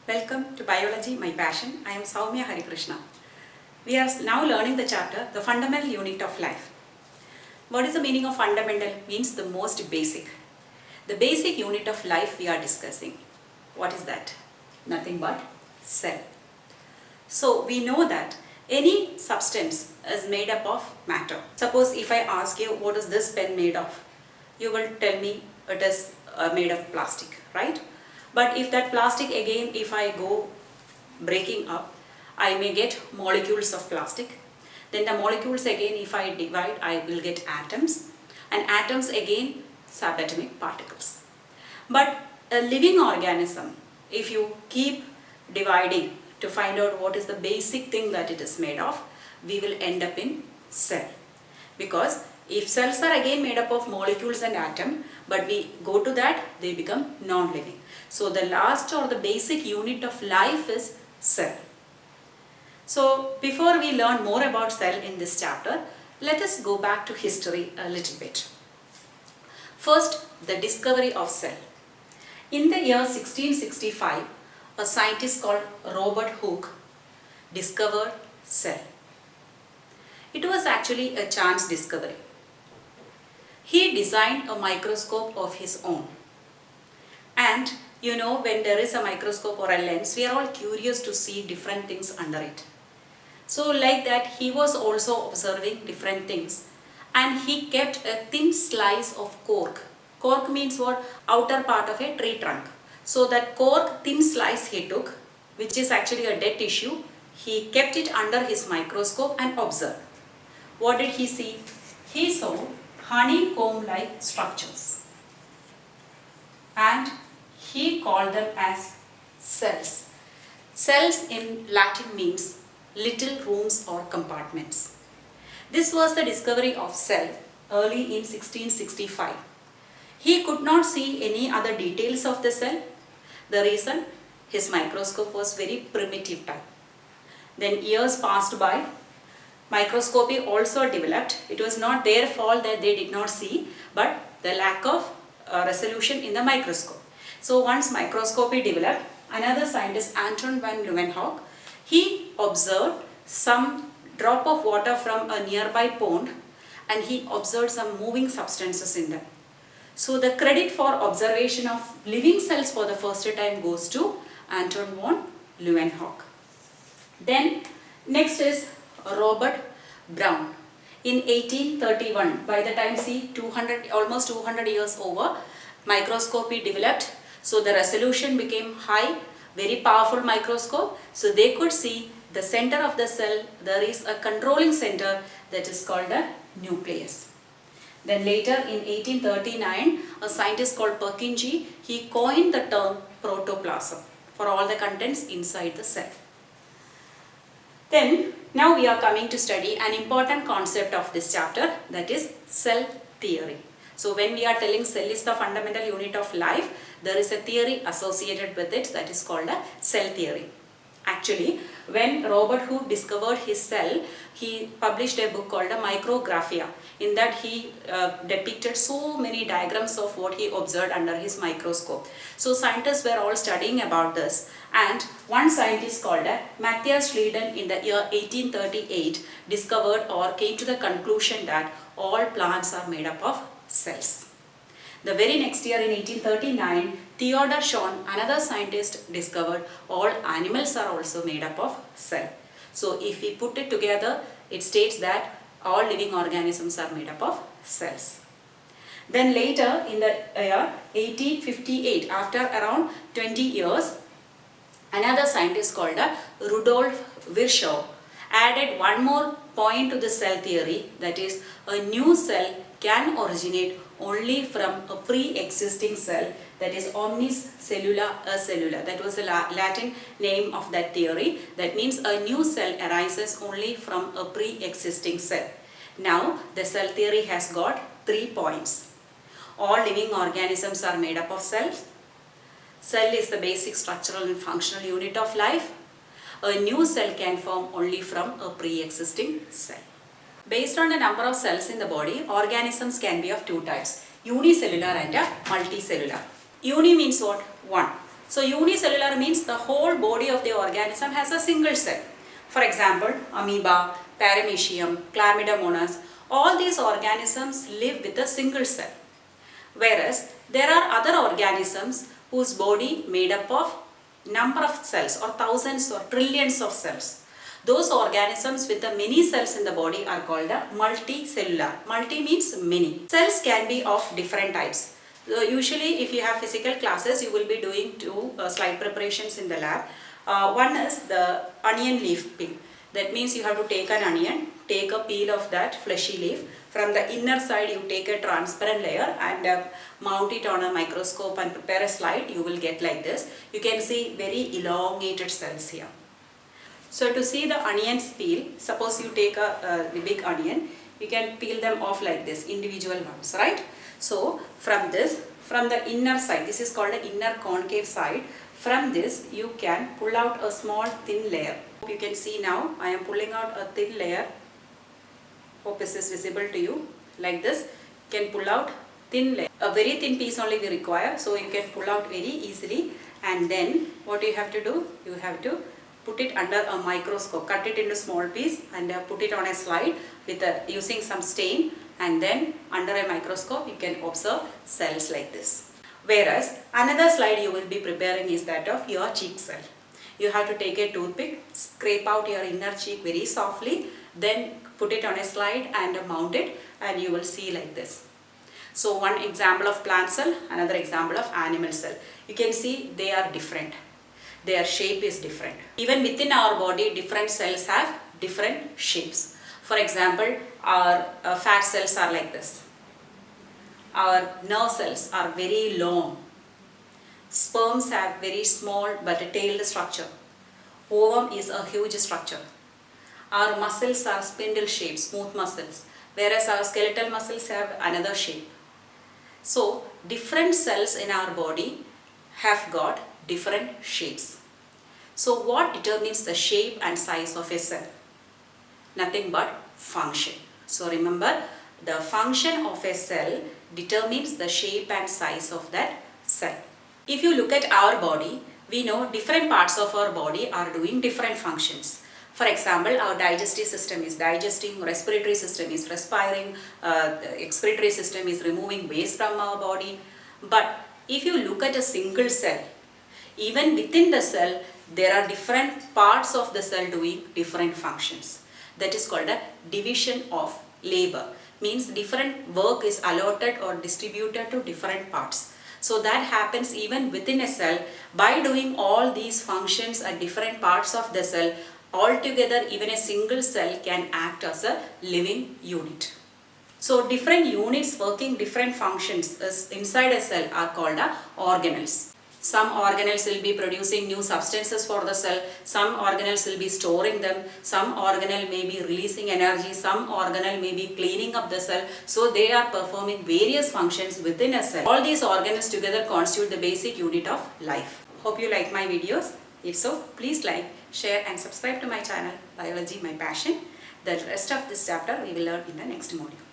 Welcome to Biology, My Passion. I am Soumya Harikrishna. We are now learning the chapter, The Fundamental Unit of Life. What is the meaning of fundamental? Means the most basic. The basic unit of life we are discussing. What is that? Nothing but cell. So we know that any substance is made up of matter. Suppose if I ask you what is this pen made of, you will tell me it is made of plastic, right? But if that plastic again, if I go breaking up, I may get molecules of plastic. Then the molecules again, if I divide, I will get atoms. And atoms again, subatomic particles. But a living organism, if you keep dividing to find out what is the basic thing that it is made of, we will end up in cell. Because if cells are again made up of molecules and atom, but we go to that, they become non-living. So the last or the basic unit of life is cell. So before we learn more about cell in this chapter, let us go back to history a little bit. First, the discovery of cell. In the year 1665, a scientist called Robert Hooke discovered cell. It was actually a chance discovery. He designed a microscope of his own. And you know, when there is a microscope or a lens, we are all curious to see different things under it. So like that, he was also observing different things. And he kept a thin slice of cork. Cork means what? Outer part of a tree trunk. So that cork thin slice he took, which is actually a dead tissue, he kept it under his microscope and observed. What did he see? He saw honeycomb-like structures. And he called them as cells. Cells in Latin means little rooms or compartments. This was the discovery of cell early in 1665. He could not see any other details of the cell. The reason, his microscope was very primitive type. Then years passed by. Microscopy also developed. It was not their fault that they did not see, but the lack of resolution in the microscope. So once microscopy developed, another scientist, Anton van Leeuwenhoek, he observed some drop of water from a nearby pond and he observed some moving substances in them. So the credit for observation of living cells for the first time goes to Anton van Leeuwenhoek. Then next is Robert Brown. In 1831, by the time almost 200 years over, microscopy developed. So the resolution became high, very powerful microscope. So they could see the center of the cell, there is a controlling center that is called the nucleus. Then later in 1839, a scientist called Purkinje, he coined the term protoplasm for all the contents inside the cell. Then now we are coming to study an important concept of this chapter, that is cell theory. So when we are telling cell is the fundamental unit of life, there is a theory associated with it that is called a cell theory. Actually, when Robert Hooke discovered his cell, he published a book called a Micrographia. In that he depicted so many diagrams of what he observed under his microscope. So scientists were all studying about this. And one scientist called Matthias Schleiden in the year 1838 discovered or came to the conclusion that all plants are made up of cells. The very next year in 1839, Theodor Schwann, another scientist, discovered all animals are also made up of cell. So if we put it together, it states that all living organisms are made up of cells. Then later in the year 1858, after around 20 years, another scientist called Rudolf Virchow added one more point to the cell theory, that is a new cell can originate only from a pre-existing cell, that is omnis cellula acellula. That was the Latin name of that theory. That means a new cell arises only from a pre-existing cell. Now the cell theory has got 3 points. All living organisms are made up of cells. Cell is the basic structural and functional unit of life. A new cell can form only from a pre-existing cell. Based on the number of cells in the body, organisms can be of two types, unicellular and multicellular. Uni means what? One. So unicellular means the whole body of the organism has a single cell. For example, amoeba, paramecium, chlamydomonas, all these organisms live with a single cell. Whereas there are other organisms whose body made up of number of cells or thousands or trillions of cells. Those organisms with the many cells in the body are called a multicellular. Multi means many. Cells can be of different types. Usually if you have physical classes, you will be doing two slide preparations in the lab. One is the onion leaf peel. That means you have to take an onion, take a peel of that fleshy leaf. From the inner side you take a transparent layer and mount it on a microscope and prepare a slide. You will get like this. You can see very elongated cells here. So to see the onions peel, suppose you take a big onion, you can peel them off like this, individual ones, right? So from the inner side, this is called the inner concave side. From this you can pull out a small thin layer. You can see now I am pulling out a thin layer. Hope this is visible to you. Like this, you can pull out thin layer. A very thin piece only we require, so you can pull out very easily. And then what you have to do, you have to put it under a microscope, cut it into small piece and put it on a slide with using some stain, and then under a microscope you can observe cells like this. Whereas another slide you will be preparing is that of your cheek cell. You have to take a toothpick, scrape out your inner cheek very softly, then put it on a slide and mount it, and you will see like this. So one example of plant cell, another example of animal cell. You can see they are different. Their shape is different. Even within our body, different cells have different shapes. For example, our fat cells are like this. Our nerve cells are very long. Sperms have very small but tailed structure. Ovum is a huge structure. Our muscles are spindle shaped, smooth muscles, whereas our skeletal muscles have another shape. So, different cells in our body have got different shapes. So, what determines the shape and size of a cell? Nothing but function. So, remember, the function of a cell determines the shape and size of that cell. If you look at our body, we know different parts of our body are doing different functions. For example, our digestive system is digesting, respiratory system is respiring, excretory system is removing waste from our body. But if you look at a single cell, even within the cell, there are different parts of the cell doing different functions. That is called a division of labor. Means different work is allotted or distributed to different parts. So that happens even within a cell. By doing all these functions at different parts of the cell, altogether even a single cell can act as a living unit. So different units working different functions inside a cell are called organelles. Some organelles will be producing new substances for the cell, some organelles will be storing them, some organelle may be releasing energy, some organelle may be cleaning up the cell. So they are performing various functions within a cell. All these organelles together constitute the basic unit of life. Hope you like my videos. If so, please like, share and subscribe to my channel, Biology My Passion. The rest of this chapter we will learn in the next module.